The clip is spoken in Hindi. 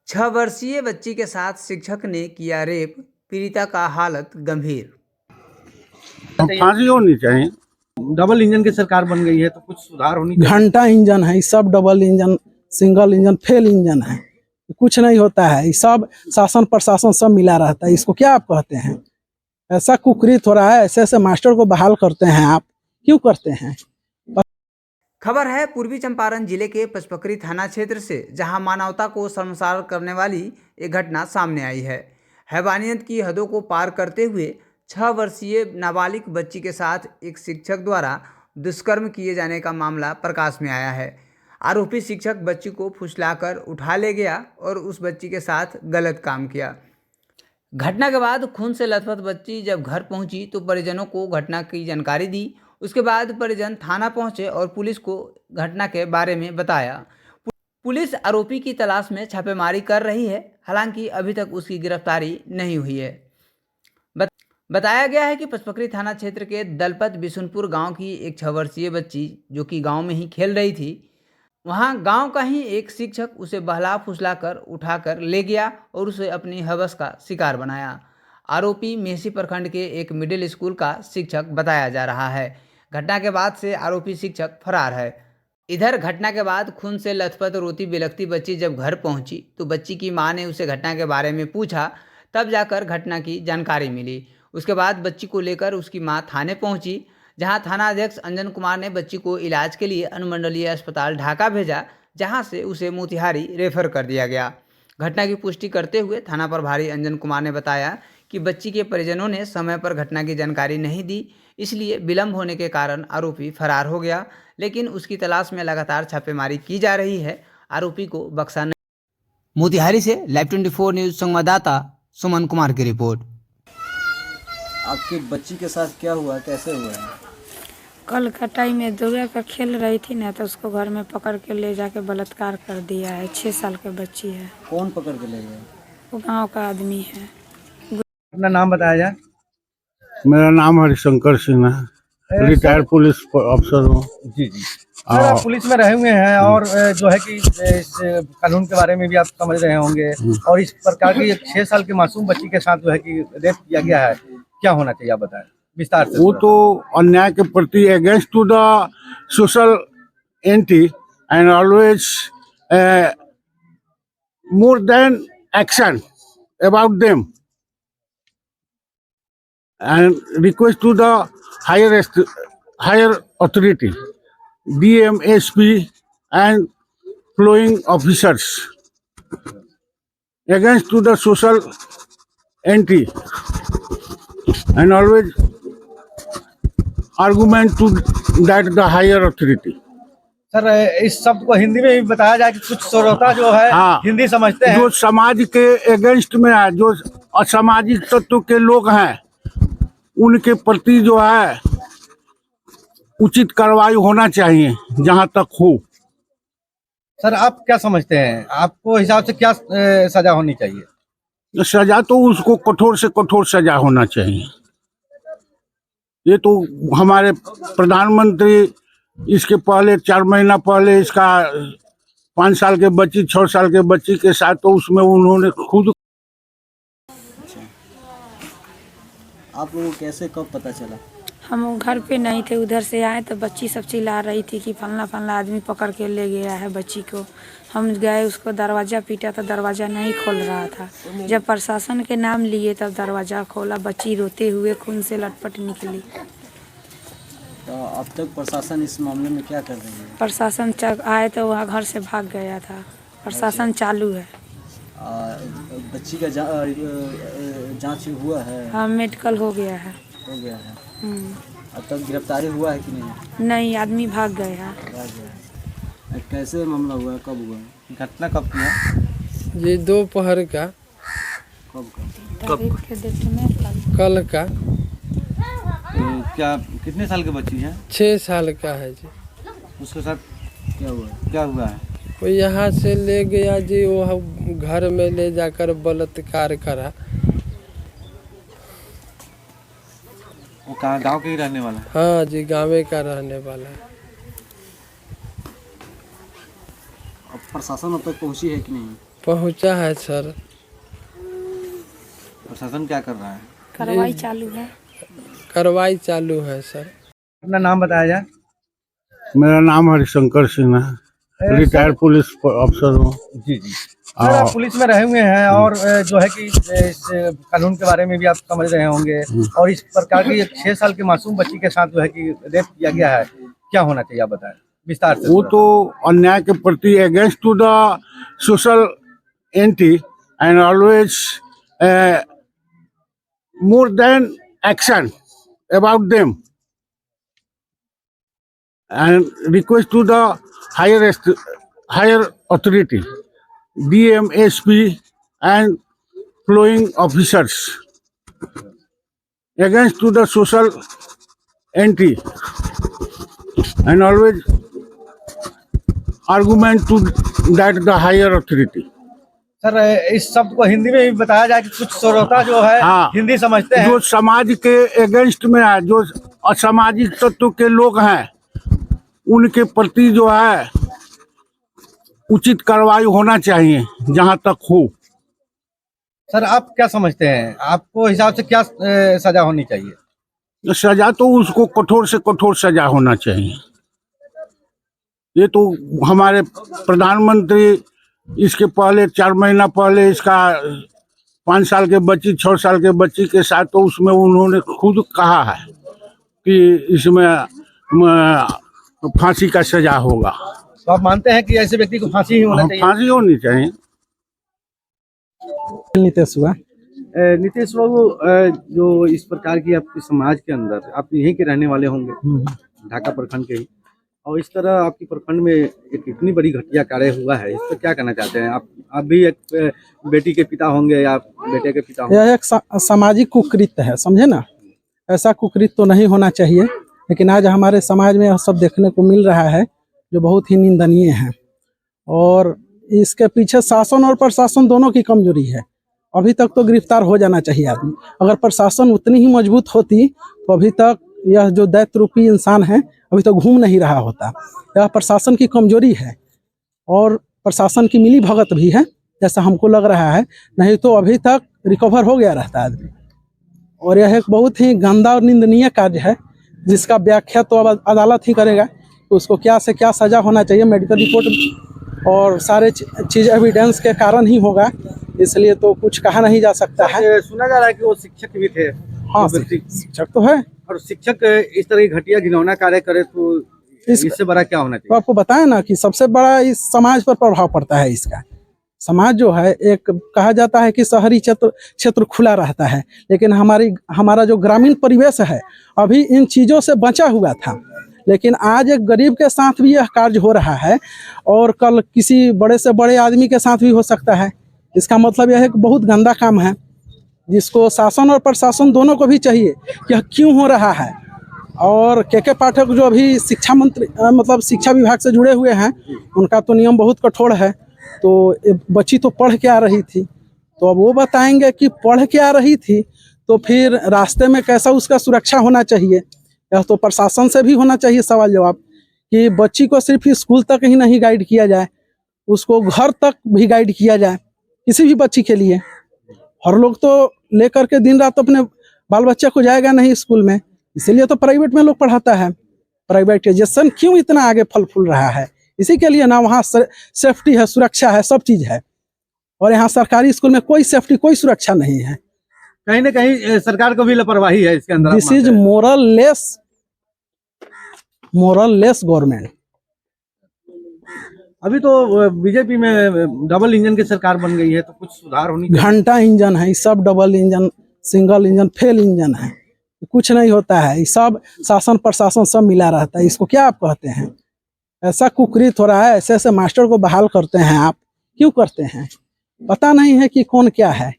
6 वर्षीय बच्ची के साथ शिक्षक ने किया रेप, पीड़िता का हालत गंभीर। फांसी होनी चाहिए। डबल इंजन की सरकार बन गई है तो कुछ सुधार होनी चाहिए। घंटा इंजन है, सब double engine, single engine, fail engine है, कुछ नहीं होता है। ये सब शासन प्रशासन सब मिला रहता है। इसको क्या आप कहते हैं? ऐसा कुकृत हो रहा है। ऐसे ऐसे मास्टर को बहाल करते हैं, आप क्यों करते हैं? खबर है पूर्वी चंपारण जिले के पचपकरी थाना क्षेत्र से, जहां मानवता को शर्मसार करने वाली एक घटना सामने आई है। हैवानियत की हदों को पार करते हुए 6 वर्षीय नाबालिग बच्ची के साथ एक शिक्षक द्वारा दुष्कर्म किए जाने का मामला प्रकाश में आया है। आरोपी शिक्षक बच्ची को फुसलाकर उठा ले गया और उस बच्ची के साथ गलत काम किया। घटना के बाद खून से लथपथ बच्ची जब घर पहुंची तो परिजनों को घटना की जानकारी दी। उसके बाद परिजन थाना पहुंचे और पुलिस को घटना के बारे में बताया। पुलिस आरोपी की तलाश में छापेमारी कर रही है, हालांकि अभी तक उसकी गिरफ्तारी नहीं हुई है। बताया गया है कि पचपकरी थाना क्षेत्र के दलपत बिशुनपुर गांव की एक 6 वर्षीय बच्ची, जो कि गांव में ही खेल रही थी, वहां गांव का ही एक शिक्षक उसे बहला फुसला कर उठाकर ले गया और उसे अपनी हवस का शिकार बनाया। आरोपी मेसी प्रखंड के एक मिडिल स्कूल का शिक्षक बताया जा रहा है। घटना के बाद से आरोपी शिक्षक फरार है। इधर घटना के बाद खून से लथपथ रोती बिलखती बच्ची जब घर पहुंची तो बच्ची की मां ने उसे घटना के बारे में पूछा, तब जाकर घटना की जानकारी मिली। उसके बाद बच्ची को लेकर उसकी मां थाने पहुंची, जहां थानाध्यक्ष अंजन कुमार ने बच्ची को इलाज के लिए अनुमंडलीय अस्पताल ढाका भेजा, जहां से उसे मोतिहारी रेफर कर दिया गया। घटना की पुष्टि करते हुए थाना प्रभारी अंजन कुमार ने बताया कि बच्ची के परिजनों ने समय पर घटना की जानकारी नहीं दी, इसलिए विलंब होने के कारण आरोपी फरार हो गया, लेकिन उसकी तलाश में लगातार छापेमारी की जा रही है। आरोपी को बख्शा नहीं। मोतिहारी से लाइव 24 न्यूज संवाददाता सुमन कुमार की रिपोर्ट। आपकी बच्ची के साथ क्या हुआ, कैसे हुआ है? कल कटाई में दौड़ा कर खेल रही थी ना, तो उसको घर में पकड़ के ले जाके बलात्कार कर दिया है। 6 साल की बच्ची है। कौन पकड़ के ले गया? वो गांव का आदमी है। अपना नाम बताया जाए। मेरा नाम हरिशंकर सिंह है, रिटायर्ड पुलिस अफसर हूँ। जी जी सर, आप पुलिस में रहे हुए हैं और जो है कि इस कानून के बारे में भी आप समझ रहे होंगे, और इस प्रकार की एक 6 साल की मासूम बच्ची के साथ जो है कि रेप किया गया है, क्या होना चाहिए आप बताएं विस्तार से। वो तो अन्याय के प्रति against to the social anti and always more than action about them and request to the higher authority, DM, SP and following officers against to the social entry and always argument to that the higher authority. Sir, इस शब्द को हिंदी में भी बताया जाए कि कुछ श्रोता जो है हिंदी समझते हैं, जो समाज के अगेंस्ट में है, जो असामाजिक तत्व के लोग हैं, उनके प्रति जो है उचित कार्रवाई होना चाहिए जहां तक हो। सर, आप क्या समझते हैं, आपको हिसाब से क्या सजा होनी चाहिए? सजा तो उसको कठोर से कठोर सजा होना चाहिए। ये तो हमारे प्रधानमंत्री इसके पहले 4 महीना पहले इसका 5 साल के बच्ची 6 साल के बच्ची के साथ, तो उसमें उन्होंने खुद। आप लोगों को कैसे कब पता चला? हम घर पे नहीं थे, उधर से आए तो बच्ची सब चिल्ला रही थी कि फलना फलना आदमी पकड़ के ले गया है बच्ची को। हम गए, उसको दरवाज़ा पीटा तो दरवाज़ा नहीं खोल रहा था। जब प्रशासन के नाम लिए तब दरवाज़ा खोला, बच्ची रोते हुए खून से लटपट निकली। तो अब तक प्रशासन इस मामले में क्या कर रही है? प्रशासन आए तो वहाँ घर से भाग गया था। प्रशासन चालू है। बच्ची का जांच हुआ है? हाँ, मेडिकल हो गया है। हो गया है। अब तक गिरफ्तारी हुआ है कि नहीं? नहीं, आदमी भाग गया। भाग गया। कैसे मामला हुआ, कब हुआ, घटना कब किया? ये दोपहर का। कब कल का। क्या कितने साल की बच्ची है? 6 साल का है जी। उसके साथ क्या हुआ है? वो यहाँ से ले गया जी, वो घर में ले जाकर बलात्कार करा। वो कहाँ, गांव के ही रहने वाला है? हाँ जी, गाँव का रहने वाला है। अब प्रशासन अब तक पहुँची है कि नहीं? पहुंचा है सर। प्रशासन क्या कर रहा है? कार्रवाई चालू है। कार्रवाई चालू है सर। अपना नाम बताया जाए। मेरा नाम हरिशंकर सिंह है, रिटायर्ड पुलिस अफसर हूँ। जी जी सर, आप पुलिस में रहे हुए हैं और जो है कि इस कानून के बारे में भी आप समझ रहे होंगे, और इस प्रकार की एक 6 साल की मासूम बच्ची के साथ जो है कि रेप किया गया है, क्या होना चाहिए आप बताएं विस्तार से। वो तो अन्याय के प्रति against to the social anti and always more than action about them and request to the higher authority, DM, SP and following officers against to the social entry and always argument to that the higher authority. Sir इस शब्द को हिंदी में भी बताया जाए कि कुछ श्रोता जो है हिंदी समझते हैं, जो समाज के अगेंस्ट में है, जो असामाजिक तत्व के लोग हैं, उनके प्रति जो है उचित कार्रवाई होना चाहिए जहां तक हो। सर आप क्या समझते हैं, आपको हिसाब से क्या सजा होनी चाहिए? सजा तो उसको कठोर से कठोर सजा होना चाहिए। ये तो हमारे प्रधानमंत्री इसके पहले 4 महीना पहले इसका 5 साल के बच्ची 6 साल के बच्ची के साथ, तो उसमें उन्होंने खुद कहा है कि इसमें फांसी का सजा होगा। तो आप मानते हैं कि ऐसे व्यक्ति को फांसी ही होना चाहिए? फांसी होनी चाहिए। नीतीश हुआ। नीतीश बाबू, जो इस प्रकार की आपके समाज के अंदर, आप यहीं के रहने वाले होंगे, ढाका प्रखंड के ही, और इस तरह आपकी प्रखंड में एक इतनी बड़ी घटिया कार्य हुआ है, इस पर क्या कहना चाहते हैं आप भी एक बेटी के पिता होंगे या बेटे के पिता होंगे? यह एक सामाजिक कुकृत्य है, समझे ना। ऐसा कुकृत्य तो नहीं होना चाहिए, लेकिन आज हमारे समाज में यह सब देखने को मिल रहा है जो बहुत ही निंदनीय है, और इसके पीछे शासन और प्रशासन दोनों की कमजोरी है। अभी तक तो गिरफ्तार हो जाना चाहिए आदमी। अगर प्रशासन उतनी ही मजबूत होती तो अभी तक यह जो दैत्य रूपी इंसान है अभी तक घूम नहीं रहा होता। यह प्रशासन की कमजोरी है और प्रशासन की मिली भगत भी है, जैसा हमको लग रहा है, नहीं तो अभी तक रिकवर हो गया रहता आदमी। और यह एक बहुत ही गंदा और निंदनीय कार्य है, जिसका व्याख्या तो अब अदालत ही करेगा तो उसको क्या से क्या सजा होना चाहिए। मेडिकल रिपोर्ट और सारे चीज़ एविडेंस के कारण ही होगा, इसलिए तो कुछ कहा नहीं जा सकता है। सुना जा रहा है कि वो शिक्षक भी थे। हाँ, शिक्षक तो है, और शिक्षक इस तरह की घटिया घिनौना कार्य करे तो इससे बड़ा क्या होना चाहिए? तो आपको बताया ना कि सबसे बड़ा इस समाज पर प्रभाव पड़ता है इसका। समाज जो है, एक कहा जाता है कि शहरी क्षेत्र खुला रहता है, लेकिन हमारा जो ग्रामीण परिवेश है अभी इन चीज़ों से बचा हुआ था। लेकिन आज एक गरीब के साथ भी यह कार्य हो रहा है और कल किसी बड़े से बड़े आदमी के साथ भी हो सकता है। इसका मतलब यह है कि बहुत गंदा काम है, जिसको शासन और प्रशासन दोनों को भी चाहिए कि यह क्यों हो रहा है। और के पाठक जो अभी शिक्षा मंत्री मतलब शिक्षा विभाग से जुड़े हुए हैं, उनका तो नियम बहुत कठोर है। तो बच्ची तो पढ़ के आ रही थी, तो अब वो बताएंगे कि पढ़ के आ रही थी तो फिर रास्ते में कैसा उसका सुरक्षा होना चाहिए। यह तो प्रशासन से भी होना चाहिए सवाल जवाब कि बच्ची को सिर्फ स्कूल तक ही नहीं गाइड किया जाए, उसको घर तक भी गाइड किया जाए किसी भी बच्ची के लिए। हर लोग तो लेकर के दिन रात अपने बाल बच्चे को जाएगा नहीं स्कूल में, इसीलिए तो प्राइवेट में लोग पढ़ाता है। प्राइवेटाइजेशन क्यों इतना आगे फल फूल रहा है, इसी के लिए ना। वहाँ सेफ्टी है, सुरक्षा है, सब चीज़ है, और यहाँ सरकारी स्कूल में कोई सेफ्टी कोई सुरक्षा नहीं है। कहीं ना कहीं सरकार को भी लापरवाही है इसके अंदर। This is moral-less government. अभी तो बीजेपी में डबल इंजन की सरकार बन गई है, तो कुछ सुधार होनी चाहिए। घंटा इंजन है, सब double engine, single engine, fail engine है, कुछ नहीं होता है। सब शासन प्रशासन सब मिला रहता है। इसको क्या आप कहते हैं? ऐसा कुकृत हो रहा है। ऐसे ऐसे मास्टर को बहाल करते हैं आप, क्यों करते हैं? पता नहीं है कि कौन क्या है।